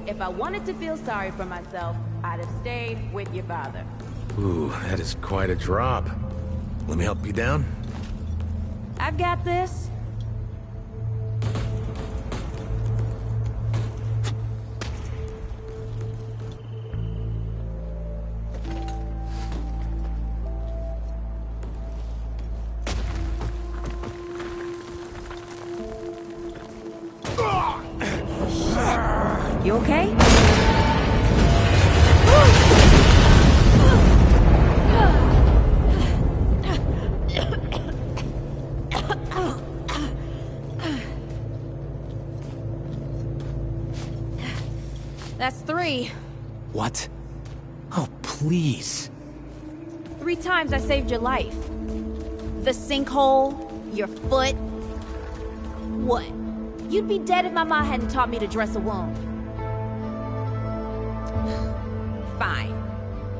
If I wanted to feel sorry for myself, I'd have stayed with your father. Ooh, that is quite a drop. Let me help you down? I've got this. You okay? That's 3. What? Oh, please. 3 times I saved your life. The sinkhole, your foot. What? You'd be dead if my mom hadn't taught me to dress a wound. Fine.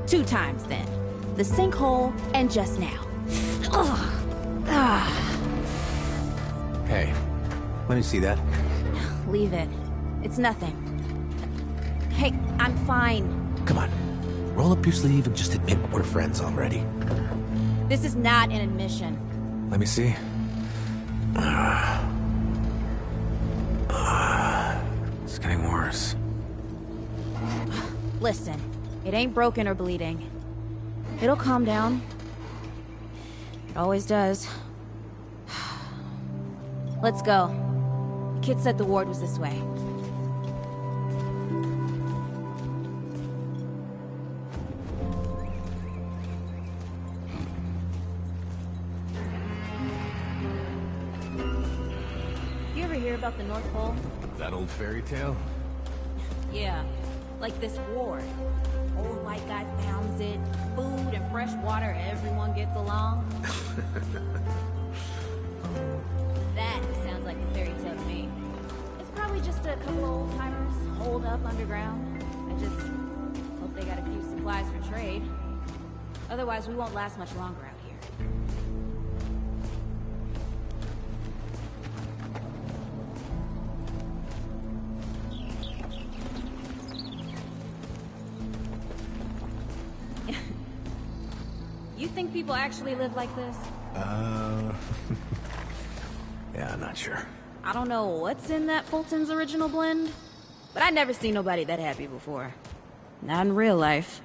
2 times then. The sinkhole and just now. Hey, let me see that. Leave it. It's nothing. Hey, I'm fine. Come on. Roll up your sleeve and just admit we're friends already. This is not an admission. Let me see. It's getting worse. Listen, it ain't broken or bleeding. It'll calm down. It always does. Let's go. The kid said the ward was this way. You ever hear about the North Pole? That old fairy tale? Yeah, like this ward. Old white guy founds it. Food and fresh water, everyone gets along. That sounds like a fairy tale to me. It's probably just a couple of old-timers holed up underground. I just hope they got a few supplies for trade. Otherwise, we won't last much longer out here. You think people actually live like this? Yeah, I'm not sure. I don't know what's in that Fulton's original blend, but I never seen nobody that happy before. Not in real life.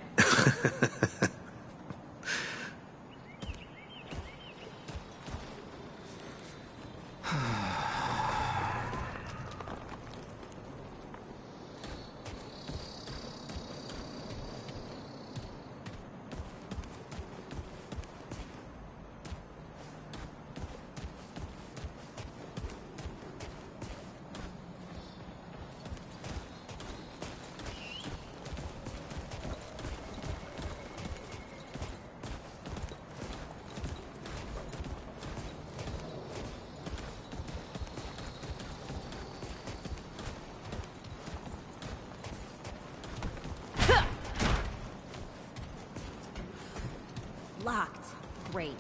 Locked. Great.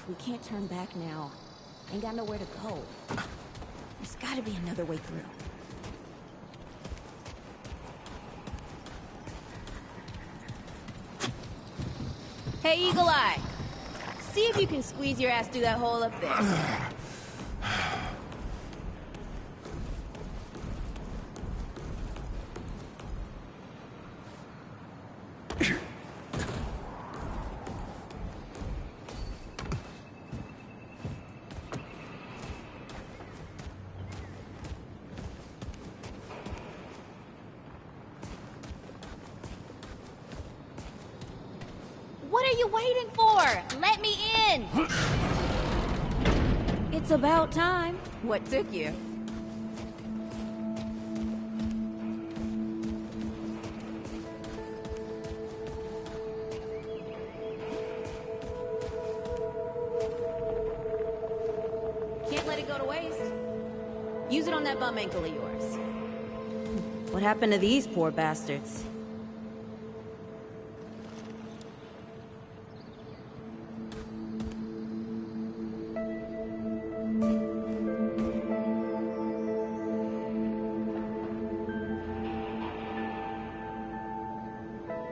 We can't turn back now. Ain't got nowhere to go. There's gotta be another way through. Hey, Eagle Eye. See if you can squeeze your ass through that hole up there. What are you waiting for? Let me in! It's about time. What took you? Can't let it go to waste. Use it on that bum ankle of yours. What happened to these poor bastards?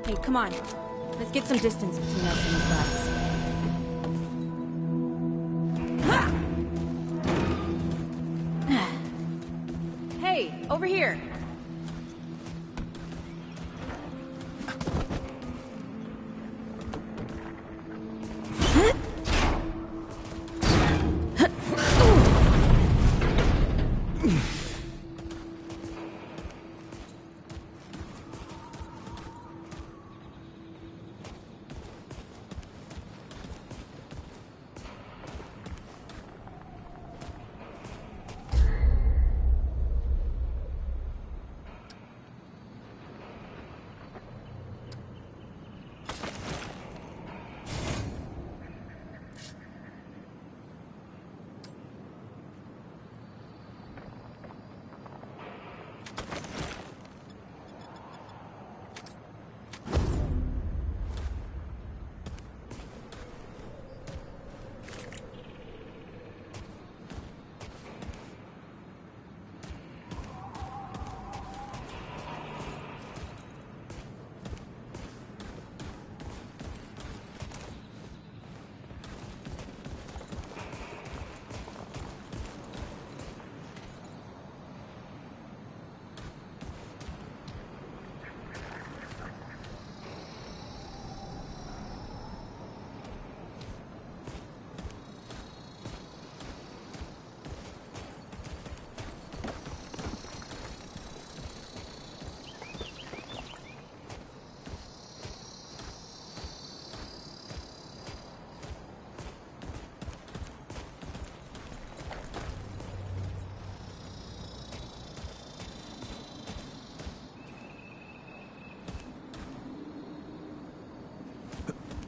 Hey, come on. Let's get some distance between us and these bodies. Hey, over here!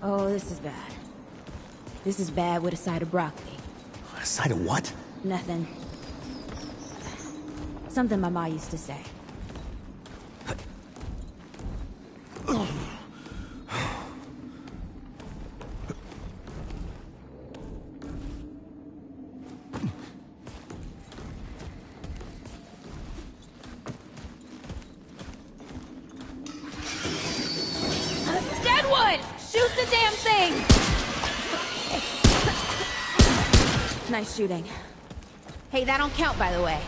Oh, this is bad. This is bad with a side of broccoli. A side of what? Nothing. Something my ma used to say. Deadwood! Shoot the damn thing! Nice shooting. Hey, that don't count, by the way.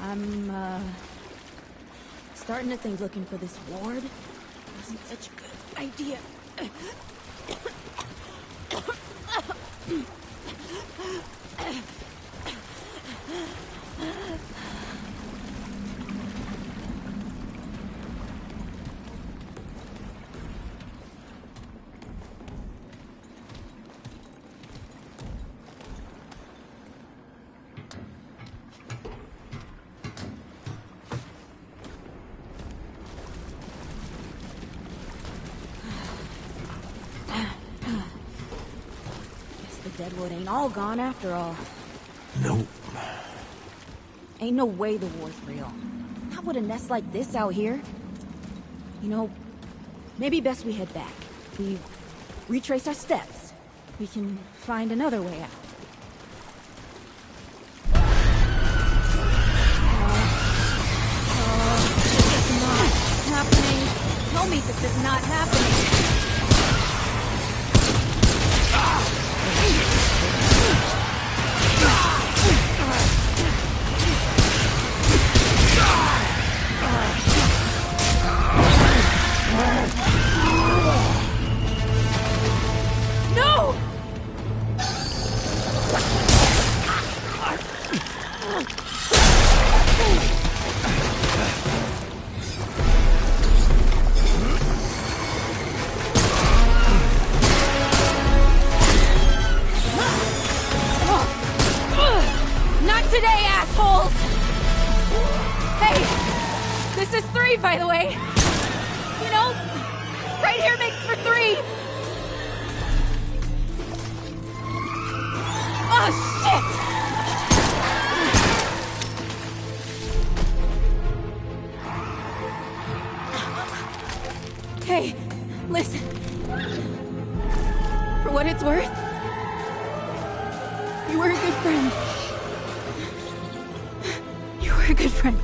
I'm, starting to think looking for this ward wasn't such a good idea. Deadwood ain't all gone after all. Nope. Ain't no way the war's real. Not with a nest like this out here. You know, maybe best we head back. We retrace our steps. We can find another way out. This is not happening. Tell me this is not happening. No! Not today, assholes! Hey, this is 3, by the way. You know, right here makes for 3. Oh, shit! Hey, listen. For what it's worth, you were a good friend. You were a good friend.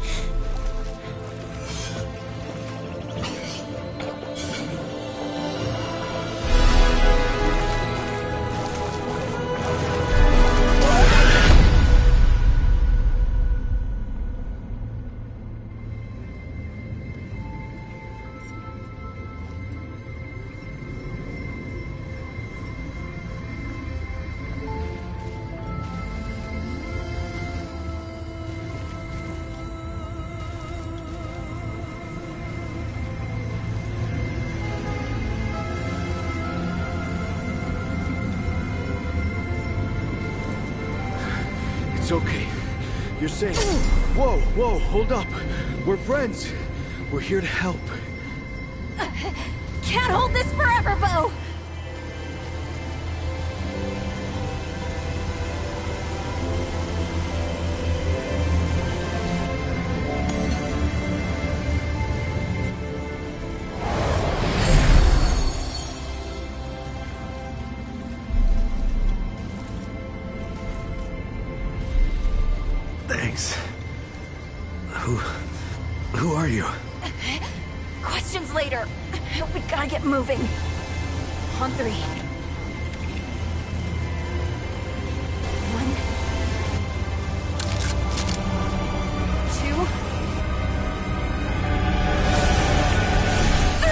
It's okay. You're safe. Whoa, whoa, hold up. We're friends. We're here to help. Can't hold this forever, Bo! Thanks. Who are you? Questions later. We gotta get moving. On 3. 1, 2, 3.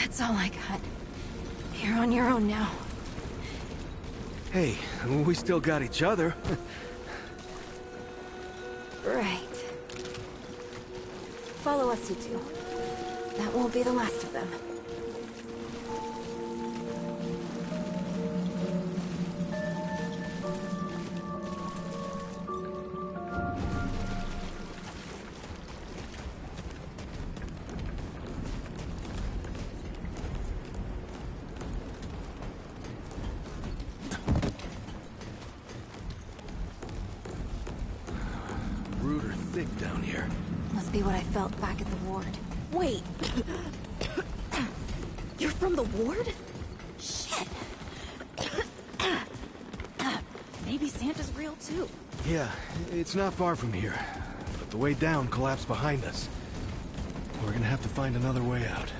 That's all I got. You're on your own now. Hey, we still got each other. Right. Follow us, you two. That won't be the last of them. Thick down here. Must be what I felt back at the ward. Wait. You're from the ward? Shit. Maybe Santa's real too. Yeah, it's not far from here. But the way down collapsed behind us. We're gonna have to find another way out.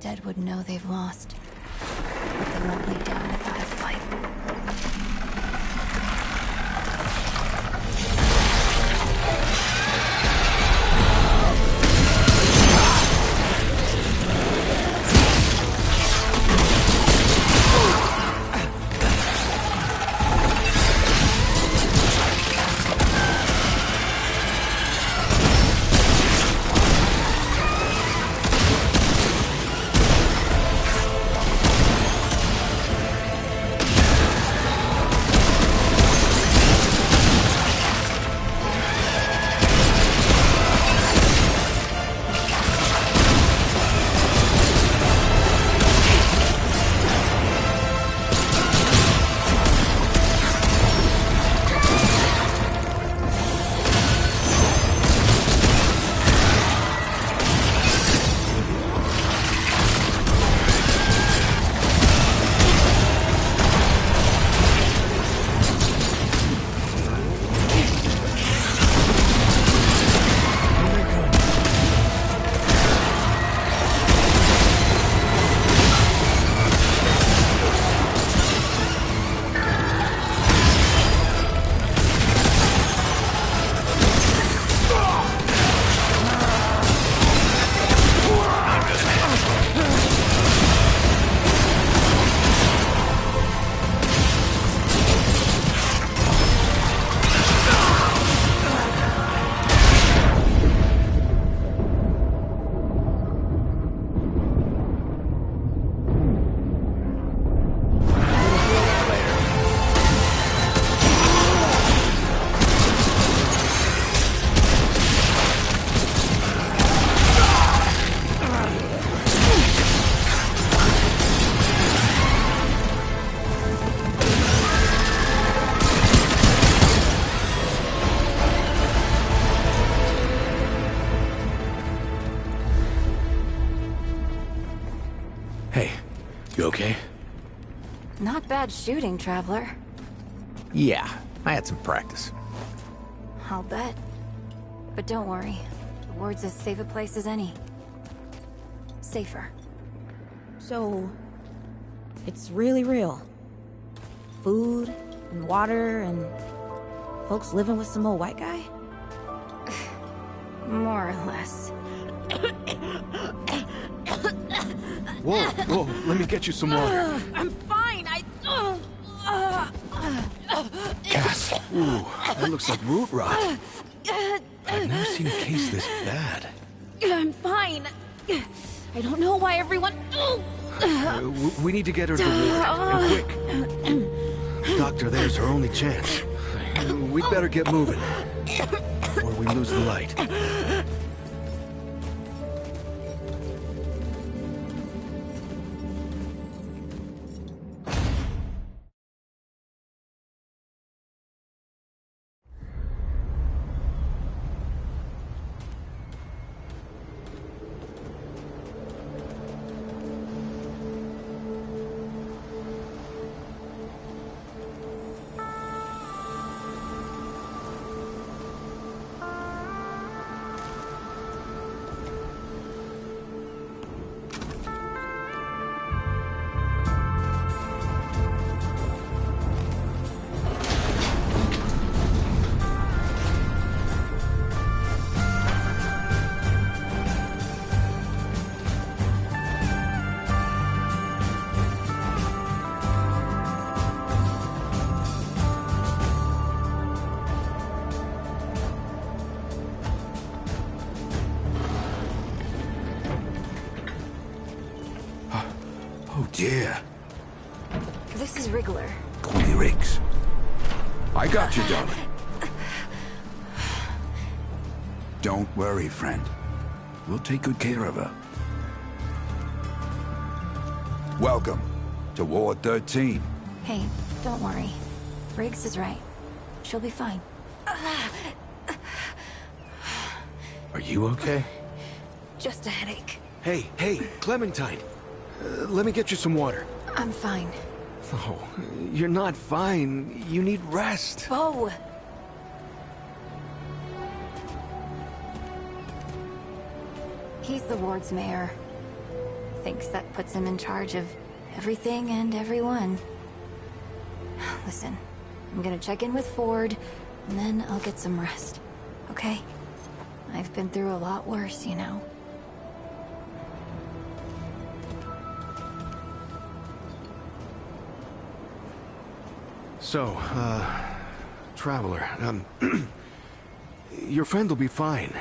dead would know they've lost. But they won't lay down without a fight. You okay? Not bad shooting, Traveler. Yeah, I had some practice. I'll bet. But don't worry. The ward's as safe a place as any. Safer. So, it's really real. Food, and water, and folks living with some old white guy? More or less. Whoa, whoa, let me get you some water. I'm fine, Cass, ooh, that looks like root rot. I've never seen a case this bad. I'm fine. I don't know why everyone... We need to get her to the ward, and quick. Doctor, there's her only chance. We'd better get moving, before we lose the light. Oh dear. This is Wriggler. Call me Riggs. I got you, darling. Don't worry, friend. We'll take good care of her. Welcome to Ward 13. Hey, don't worry. Riggs is right. She'll be fine. Are you okay? Just a headache. Hey, Clementine. Let me get you some water. I'm fine. Oh, you're not fine. You need rest. Bo! He's the ward's mayor. Thinks that puts him in charge of everything and everyone. Listen, I'm gonna check in with Ford, and then I'll get some rest, okay? I've been through a lot worse, you know. So, Traveler, your friend will be fine.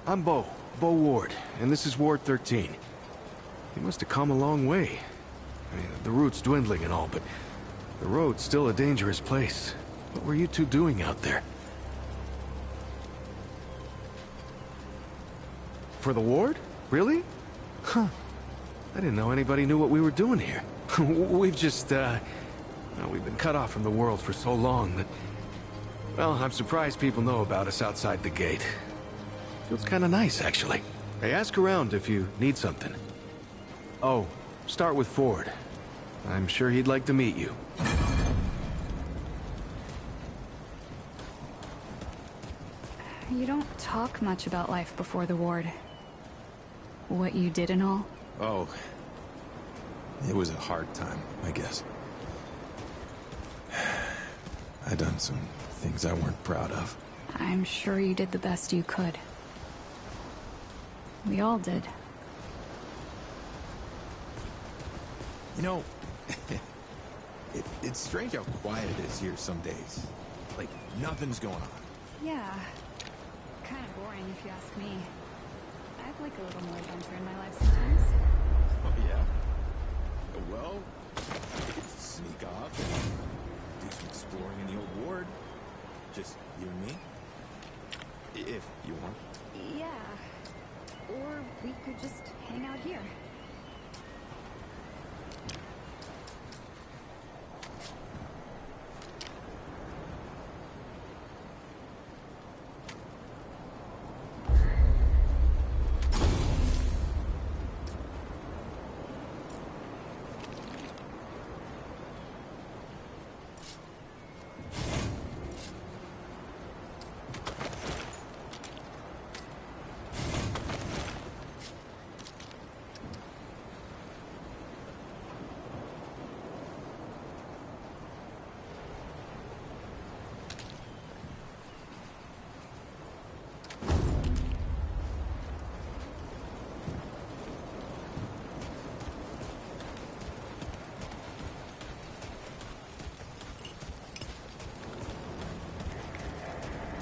I'm Bo Ward, and this is Ward 13. He must have come a long way. I mean, the route's dwindling and all, but the road's still a dangerous place. What were you two doing out there? For the ward? Really? Huh. I didn't know anybody knew what we were doing here. We've just, well, we've been cut off from the world for so long that... Well, I'm surprised people know about us outside the gate. Feels kind of nice, actually. Hey, ask around if you need something. Oh, start with Ford. I'm sure he'd like to meet you. You don't talk much about life before the ward. What you did and all. Oh. It was a hard time, I guess. I done some things I weren't proud of. I'm sure you did the best you could. We all did. You know, it's strange how quiet it is here some days. Like, nothing's going on. Yeah. Kind of boring if you ask me. I'd like a little more adventure in my life sometimes. Oh, yeah? Well, we could sneak off and do some exploring in the old ward. Just you and me. If you want. Yeah. Or we could just hang out here.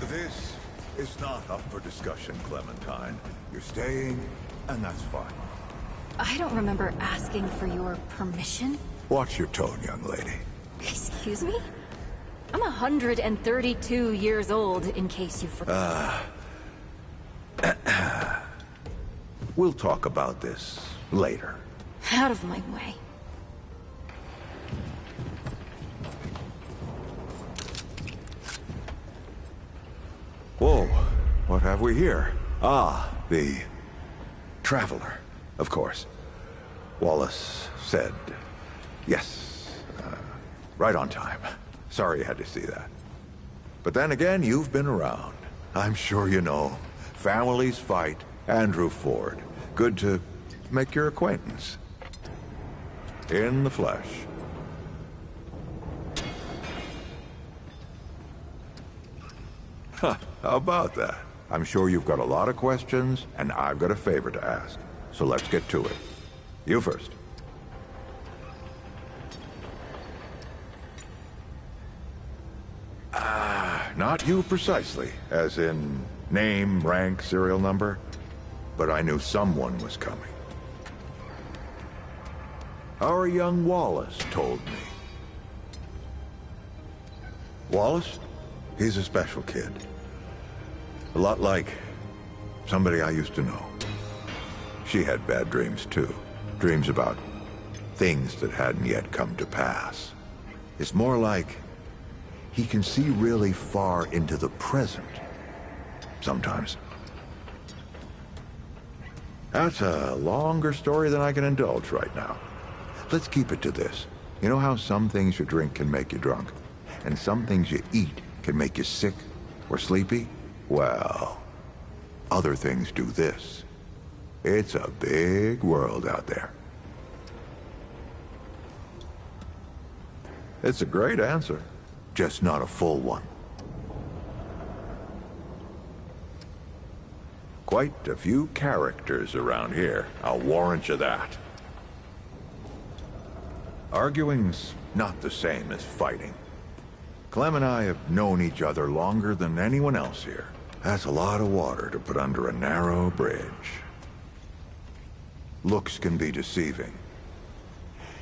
This is not up for discussion, Clementine. You're staying, and that's fine. I don't remember asking for your permission. Watch your tone, young lady. Excuse me? I'm 132 years old, in case you forgot. We'll talk about this later. Out of my way. Whoa, what have we here? Ah, the Traveler, of course. Wallace said yes. Right on time. Sorry you had to see that. But then again, you've been around. I'm sure you know. Families fight. Andrew Ford. Good to make your acquaintance. In the flesh. Huh, how about that? I'm sure you've got a lot of questions, and I've got a favor to ask. So let's get to it. You first. Not you precisely, as in name, rank, serial number, but I knew someone was coming. Our young Wallace told me. Wallace? He's a special kid. A lot like somebody I used to know. She had bad dreams too. Dreams about things that hadn't yet come to pass. It's more like he can see really far into the present. Sometimes. That's a longer story than I can indulge right now. Let's keep it to this. You know how some things you drink can make you drunk? And some things you eat can make you sick or sleepy? Well, other things do this. It's a big world out there. It's a great answer, just not a full one. Quite a few characters around here, I'll warrant you that. Arguing's not the same as fighting. Clem and I have known each other longer than anyone else here. That's a lot of water to put under a narrow bridge. Looks can be deceiving.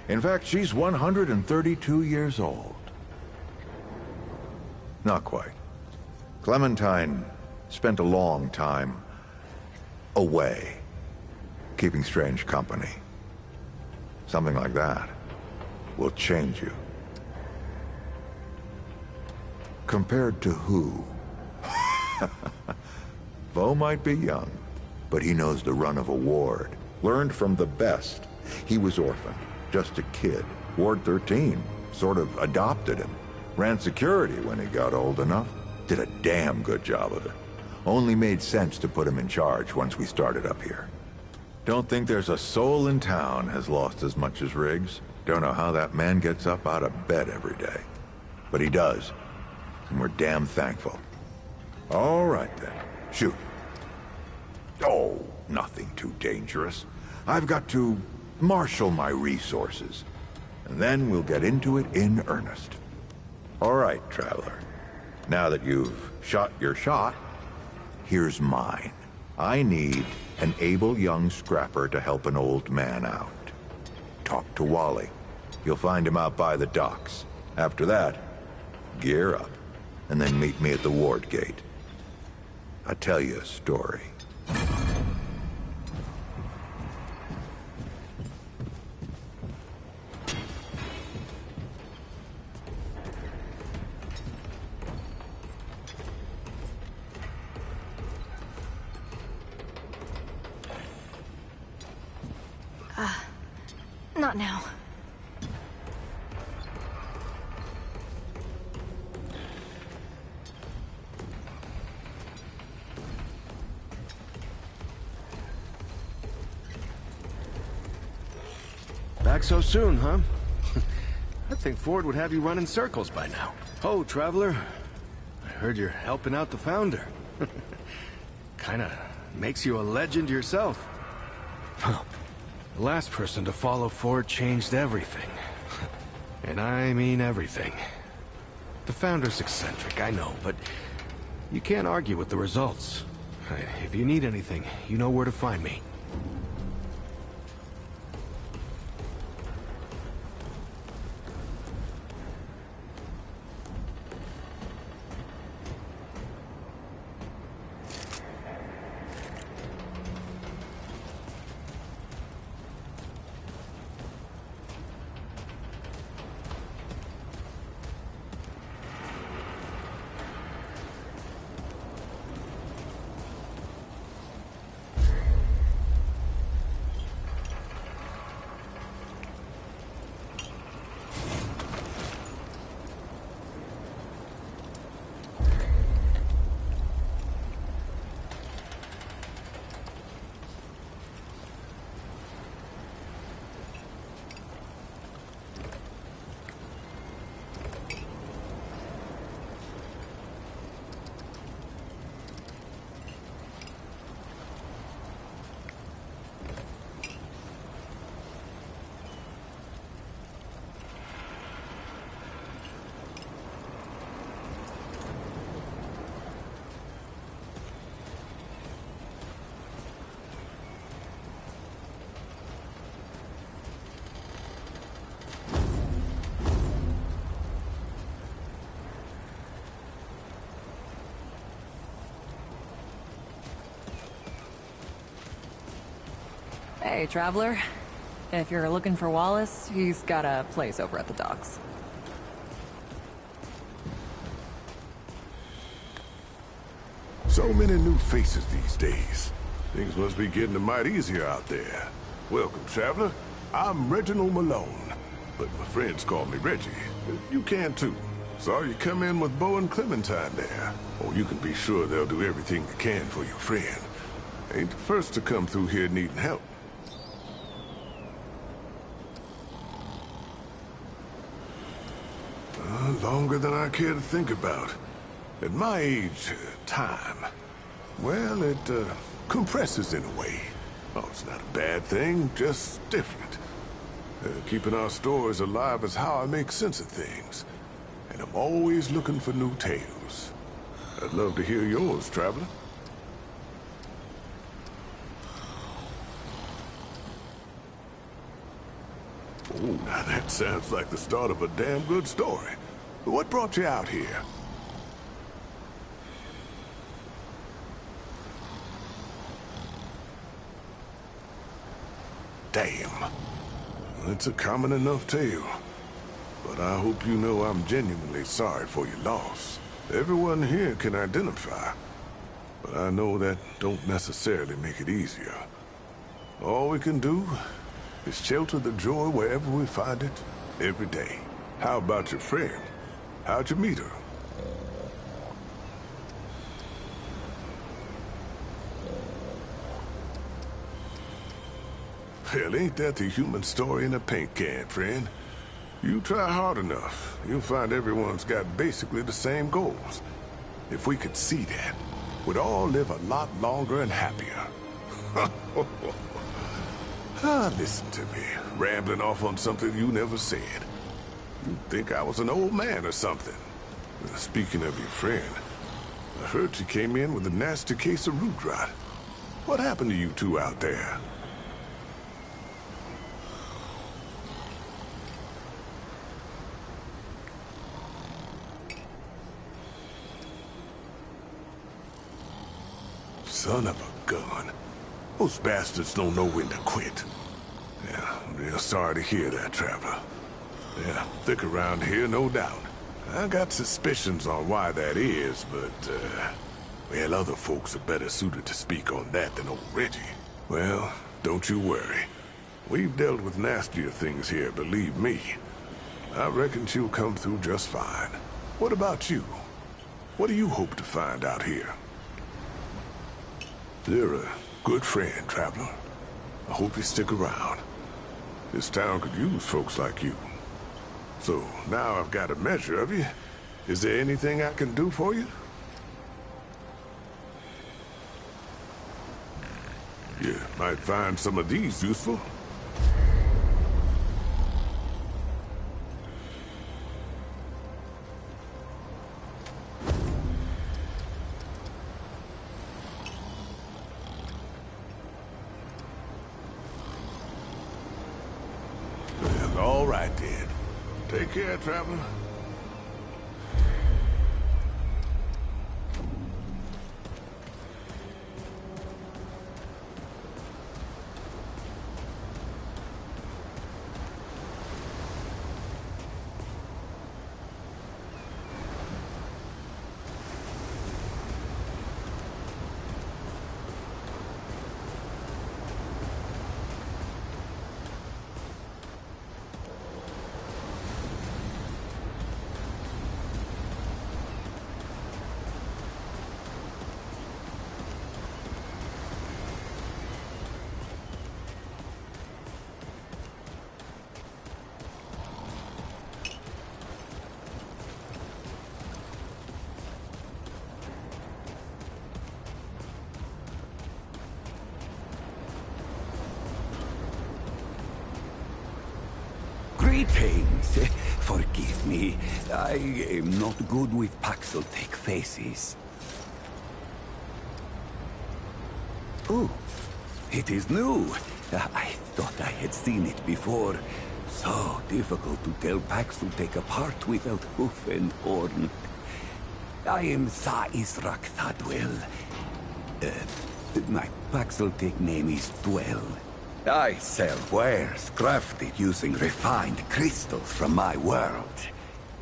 In fact, she's 132 years old. Not quite. Clementine spent a long time away, keeping strange company. Something like that will change you. Compared to who? Vo might be young, but he knows the run of a ward. Learned from the best. He was orphaned, just a kid. Ward 13 sort of adopted him. Ran security when he got old enough. Did a damn good job of it. Only made sense to put him in charge once we started up here. Don't think there's a soul in town has lost as much as Riggs. Don't know how that man gets up out of bed every day. But he does. And we're damn thankful. All right then. Shoot. Oh, nothing too dangerous. I've got to marshal my resources. And then we'll get into it in earnest. All right, Traveler. Now that you've shot your shot, here's mine. I need an able young scrapper to help an old man out. Talk to Wally. You'll find him out by the docks. After that, gear up, and then meet me at the ward gate. I'll tell you a story. Not now. Back so soon, huh? I think Ford would have you run in circles by now. Oh, Traveler. I heard you're helping out the Founder. Kinda makes you a legend yourself. Well, the last person to follow Ford changed everything. And I mean everything. The Founder's eccentric, I know, but you can't argue with the results. If you need anything, you know where to find me. Hey, Traveler. If you're looking for Wallace, he's got a place over at the docks. So many new faces these days. Things must be getting a mite easier out there. Welcome, Traveler. I'm Reginald Malone, but my friends call me Reggie. You can too. Saw you come in with Bo and Clementine there. Oh, you can be sure they'll do everything they can for your friend. Ain't the first to come through here needing help. Longer than I care to think about. At my age, time, well, it compresses in a way. Oh, it's not a bad thing, just different. Keeping our stories alive is how I make sense of things. And I'm always looking for new tales. I'd love to hear yours, traveler. Oh, now that sounds like the start of a damn good story. What brought you out here? Damn. It's a common enough tale. But I hope you know I'm genuinely sorry for your loss. Everyone here can identify. But I know that don't necessarily make it easier. All we can do is shelter the joy wherever we find it, every day. How about your friend? How'd you meet her? Hell, ain't that the human story in a paint can, friend? You try hard enough, you'll find everyone's got basically the same goals. If we could see that, we'd all live a lot longer and happier. Listen to me, rambling off on something you never said. You'd think I was an old man or something. Speaking of your friend, I heard she came in with a nasty case of root rot. What happened to you two out there? Son of a gun. Those bastards don't know when to quit. Yeah, I'm real sorry to hear that, traveler. Yeah, thick around here, no doubt. I got suspicions on why that is, but, well, other folks are better suited to speak on that than old Reggie. Well, don't you worry. We've dealt with nastier things here, believe me. I reckon she'll come through just fine. What about you? What do you hope to find out here? You're a good friend, traveler. I hope you stick around. This town could use folks like you. So, now I've got a measure of you. Is there anything I can do for you? You might find some of these useful. Well, all right then. Take care, traveler. Greetings. Forgive me. I am not good with Paxotech faces. Oh, it is new. I thought I had seen it before. So difficult to tell Paxotech apart without hoof and horn. I am Sa Israk Thadwell. My Paxotech name is Dwell. I sell wares crafted using refined crystals from my world.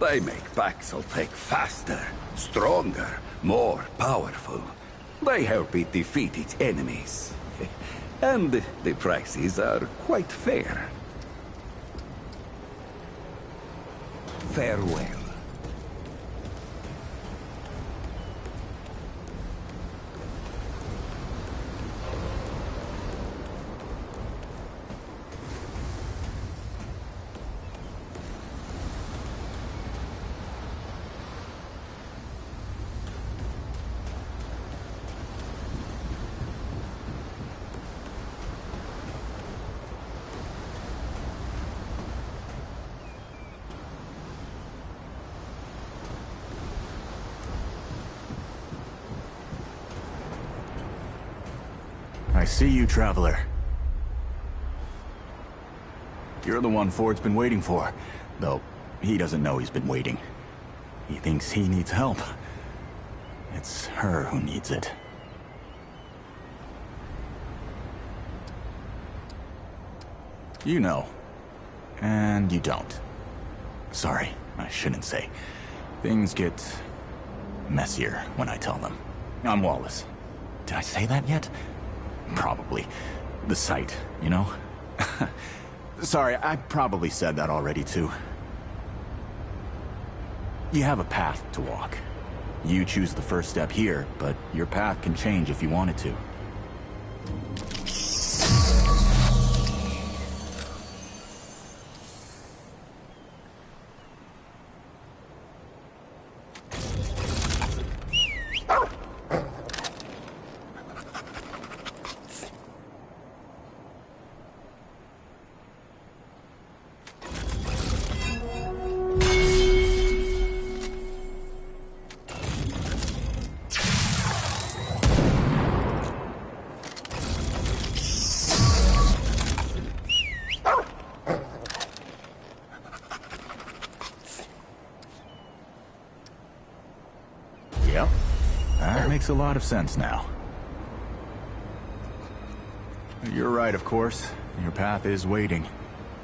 They make Paxotech faster, stronger, more powerful. They help it defeat its enemies. And the prices are quite fair. Farewell. I see you, Traveler. You're the one Ford's been waiting for. Though, he doesn't know he's been waiting. He thinks he needs help. It's her who needs it. You know. And you don't. Sorry, I shouldn't say. Things get messier when I tell them. I'm Wallace. Did I say that yet? Probably. The site, you know? Sorry, I probably said that already too. You have a path to walk. You choose the first step here, but your path can change if you wanted to. Yep. That makes a lot of sense now. You're right, of course. Your path is waiting.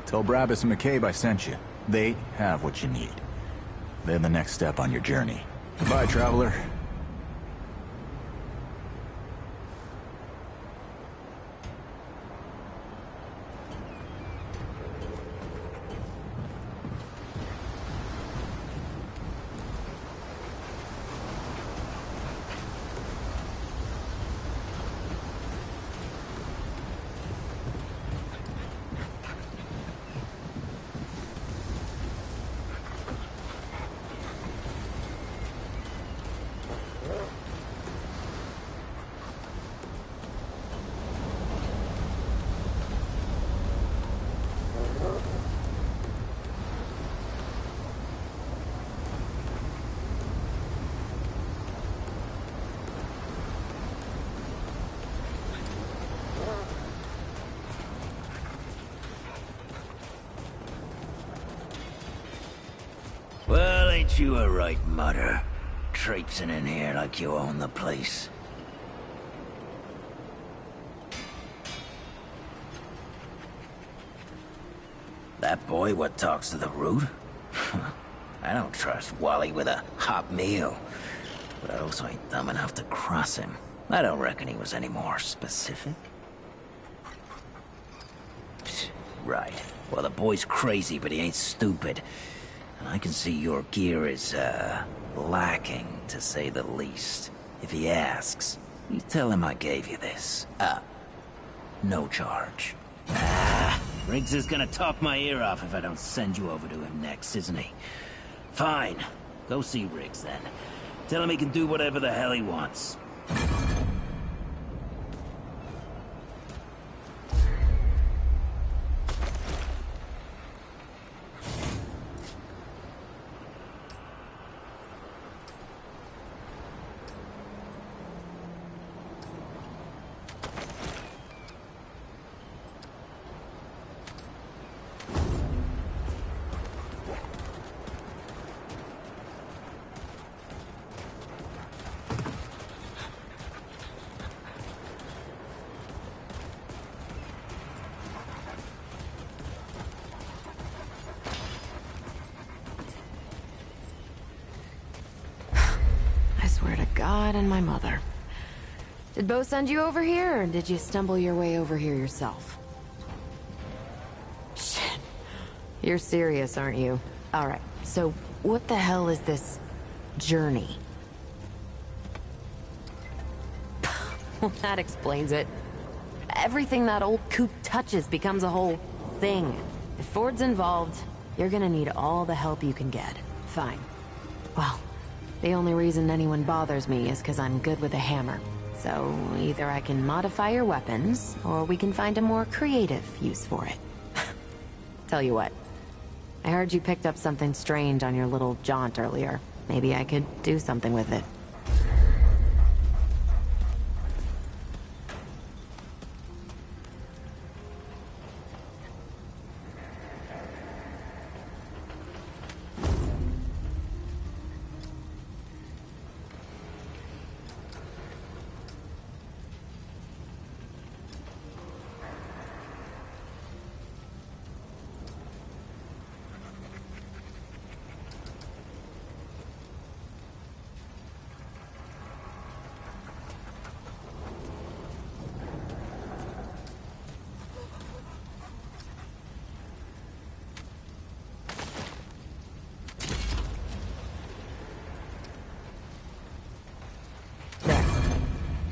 Tell Brabus and McCabe I sent you. They have what you need. They're the next step on your journey. Goodbye, Traveler. Well, ain't you a right mutter? Traipsing in here like you own the place. That boy what talks to the root? I don't trust Wally with a hot meal. But I also ain't dumb enough to cross him. I don't reckon he was any more specific. Psst, right. Well, the boy's crazy, but he ain't stupid. And I can see your gear is, lacking, to say the least. If he asks, you tell him I gave you this. No charge. Riggs is gonna talk my ear off if I don't send you over to him next, isn't he? Fine. Go see Riggs, then. Tell him he can do whatever the hell he wants. God and my mother. Did Bo send you over here, or did you stumble your way over here yourself? Shit. You're serious, aren't you? Alright, so what the hell is this journey? Well, that explains it. Everything that old coop touches becomes a whole thing. If Ford's involved, you're gonna need all the help you can get. Fine. Well, the only reason anyone bothers me is because I'm good with a hammer. So either I can modify your weapons, or we can find a more creative use for it. Tell you what, I heard you picked up something strange on your little jaunt earlier. Maybe I could do something with it.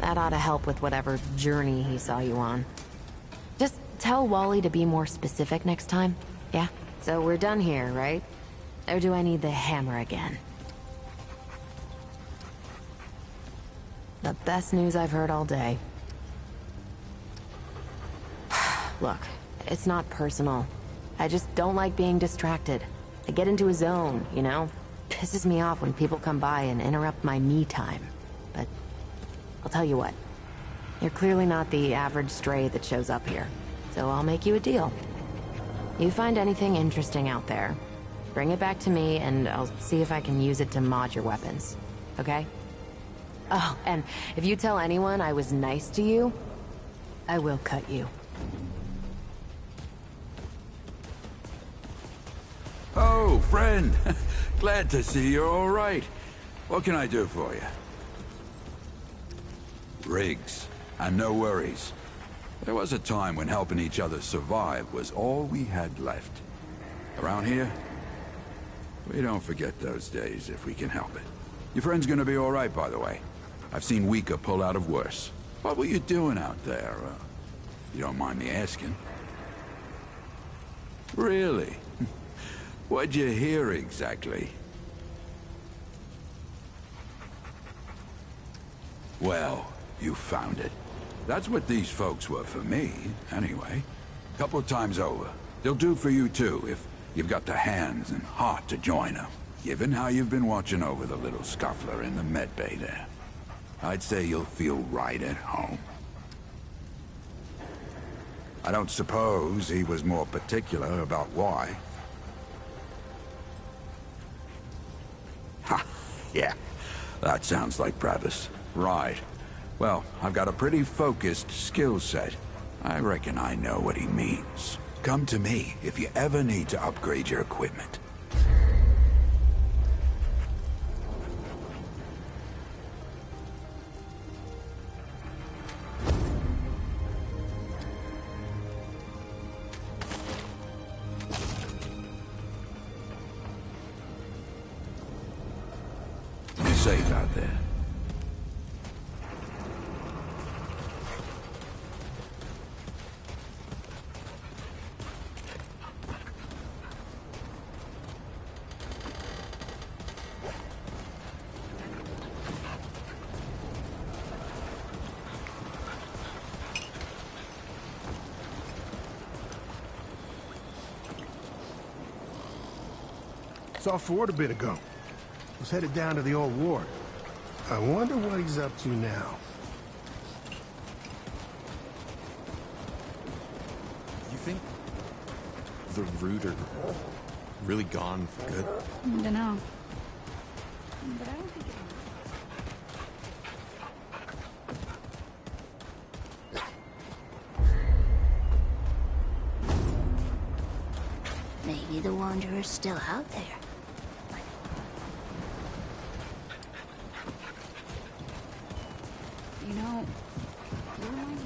That ought to help with whatever journey he saw you on. Just tell Wally to be more specific next time, yeah? So we're done here, right? Or do I need the hammer again? The best news I've heard all day. Look, it's not personal. I just don't like being distracted. I get into a zone, you know? Pisses me off when people come by and interrupt my me time. But I'll tell you what. You're clearly not the average stray that shows up here. So I'll make you a deal. You find anything interesting out there, bring it back to me and I'll see if I can use it to mod your weapons. Okay? Oh, and if you tell anyone I was nice to you, I will cut you. Oh, friend. Glad to see you're all right. What can I do for you? Riggs, and no worries. There was a time when helping each other survive was all we had left. Around here, we don't forget those days if we can help it. Your friend's gonna be all right, by the way. I've seen weaker pull out of worse. What were you doing out there? You don't mind me asking. Really? What'd you hear exactly? Well, you found it. That's what these folks were for me, anyway. Couple times over. They'll do for you too, if you've got the hands and heart to join them. Given how you've been watching over the little scuffler in the medbay there, I'd say you'll feel right at home. I don't suppose he was more particular about why. Ha! Yeah, that sounds like Travis. Right. Well, I've got a pretty focused skill set. I reckon I know what he means. Come to me if you ever need to upgrade your equipment. Be safe out there. Saw Ford a bit ago. Was headed down to the old ward. I wonder what he's up to now. You think the Root are really gone for good? I don't know. But I don't think it Maybe the Wanderer's still out there. You know, you remind me.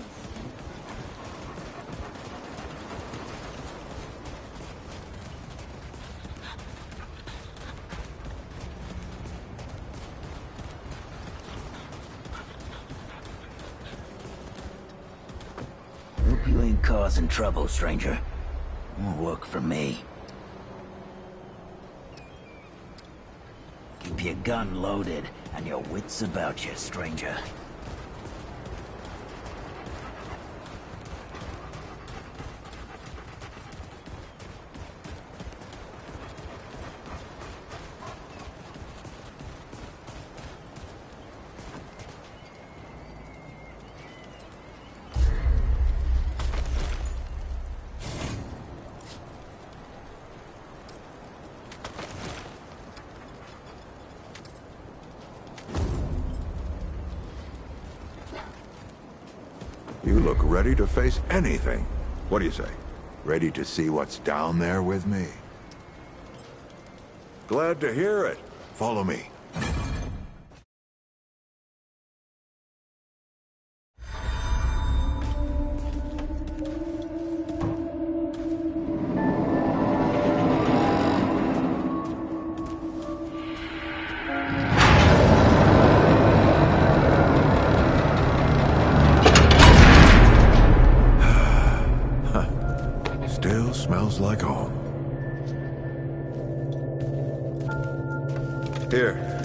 Hope you ain't causing trouble, stranger. Won't work for me. Keep your gun loaded and your wits about you, stranger. You look ready to face anything. What do you say? Ready to see what's down there with me? Glad to hear it. Follow me.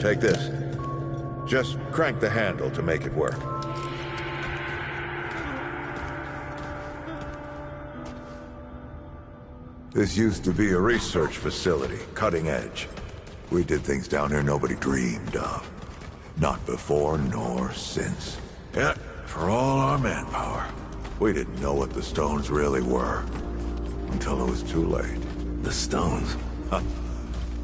take this. Just crank the handle to make it work. This used to be a research facility, cutting edge. We did things down here nobody dreamed of. Not before nor since. Yet, for all our manpower, we didn't know what the stones really were. Until it was too late. The stones?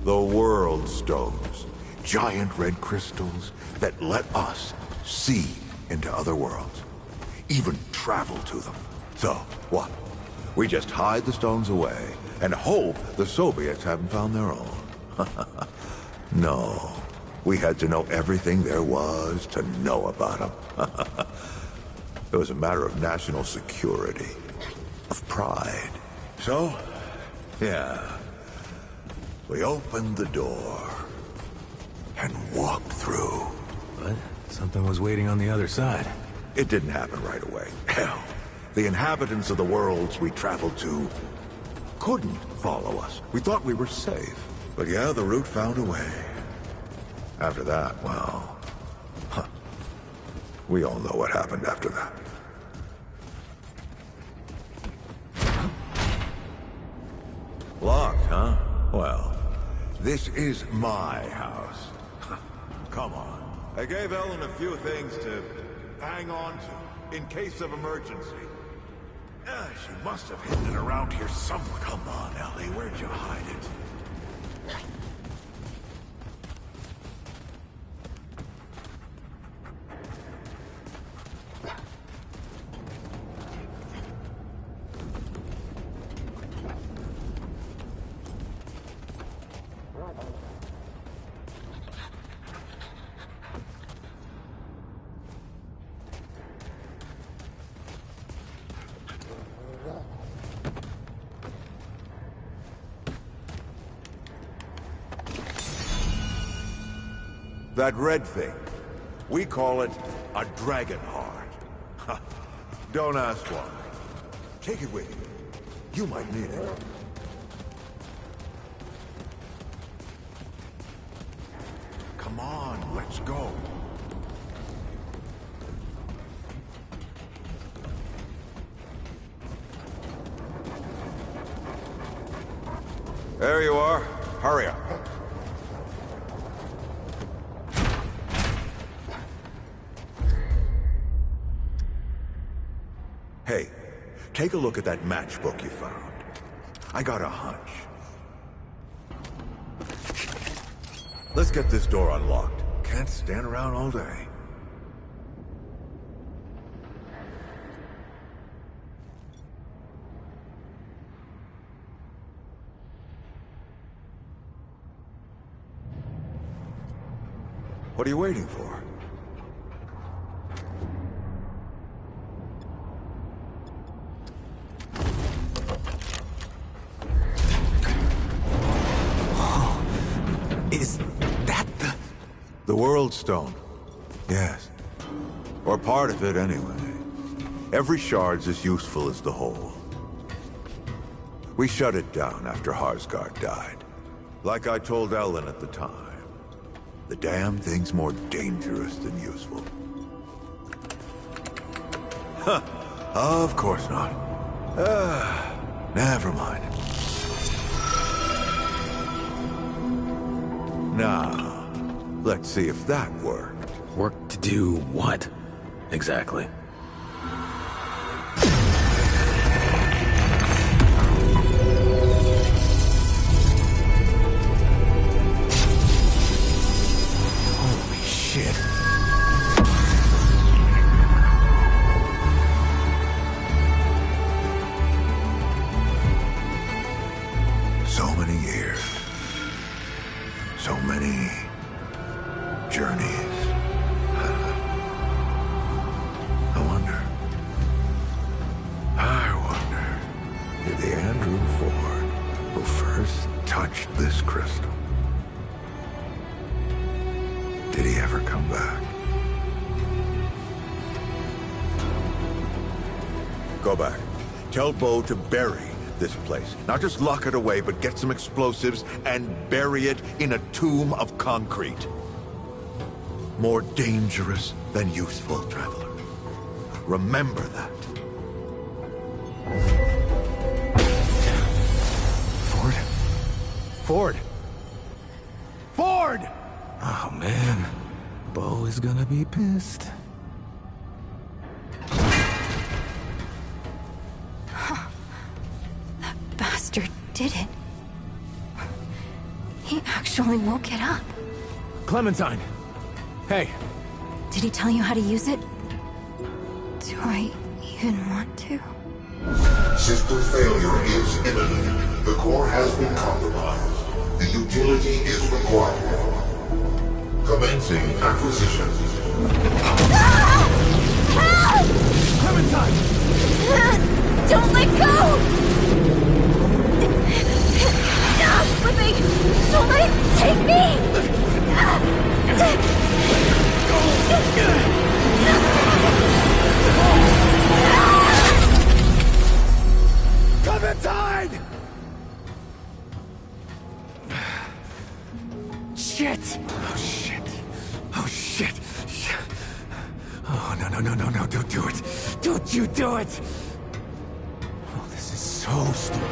The world stones. Giant red crystals that let us see into other worlds. Even travel to them. So, what? We just hide the stones away and hope the Soviets haven't found their own. No. We had to know everything there was to know about them. It was a matter of national security. Of pride. So, yeah. We opened the door and walked through. But something was waiting on the other side. It didn't happen right away. Hell, the inhabitants of the worlds we traveled to couldn't follow us. We thought we were safe. But yeah, the route found a way. After that, well... We all know what happened after that. Locked, huh? Well, this is my house. Come on. I gave Ellen a few things to hang on to, in case of emergency. She must have hidden it around here somewhere. Come on, Ellie, where'd you hide it? That red thing, we call it a dragon heart. Don't ask why. Take it with you. You might need it. Come on, let's go. There you are. Hurry up. Hey, take a look at that matchbook you found. I got a hunch. Let's get this door unlocked. Can't stand around all day. What are you waiting for? Is that the World Stone? Yes. Or part of it, anyway. Every shard's as useful as the whole. We shut it down after Harsgard died. Like I told Ellen at the time. The damn thing's more dangerous than useful. Huh. Of course not. Never mind. Now, let's see if that worked. Work to do what? Exactly. Holy shit. So many years. So many journeys. I wonder, did the Andrew Ford who first touched this crystal, did he ever come back? Go back. Tell Bo to bury this place. Not just lock it away, but get some explosives and bury it in a tomb of concrete. more dangerous than useful, traveler. Remember that. Ford? Ford! Ford! Oh, man. Bo is gonna be pissed. That bastard did it. He actually woke it up. Clementine! Hey! Did he tell you how to use it? Do I even want to? System failure is imminent. The core has been compromised. The utility is required. Commencing acquisition. Help! Clementine! Don't let go! I'm slipping! Don't let it take me! Clementine! Shit! Oh, shit. Oh, shit. Oh, no, don't do it. Don't you do it! Oh, this is so stupid.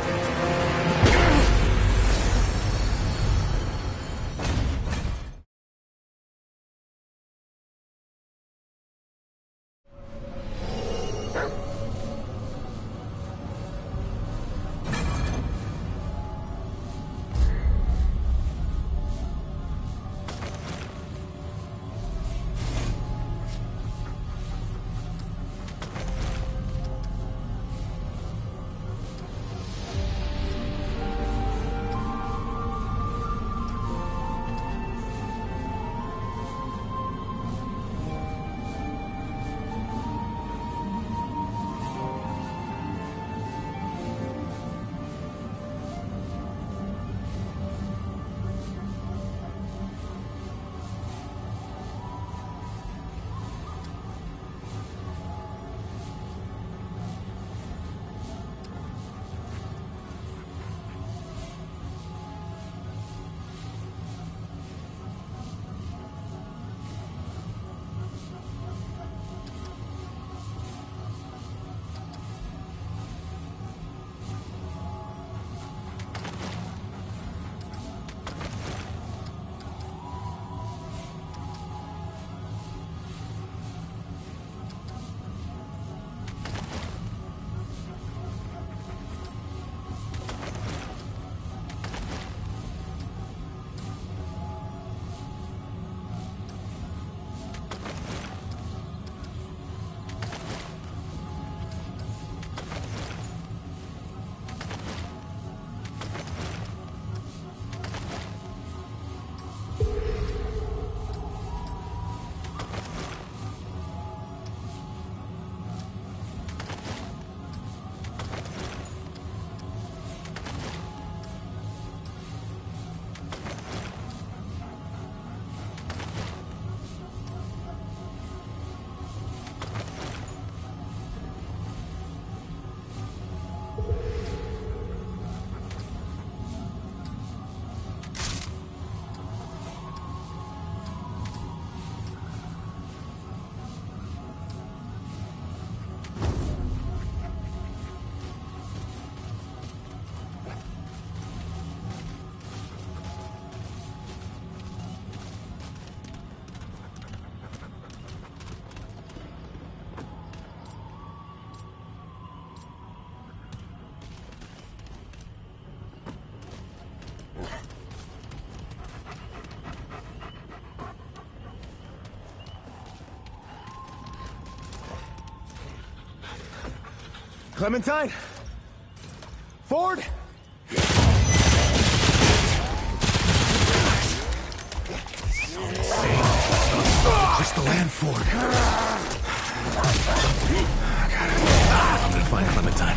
Clementine? Ford? Just the land, Ford. I'm gonna find Clementine.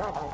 Oh.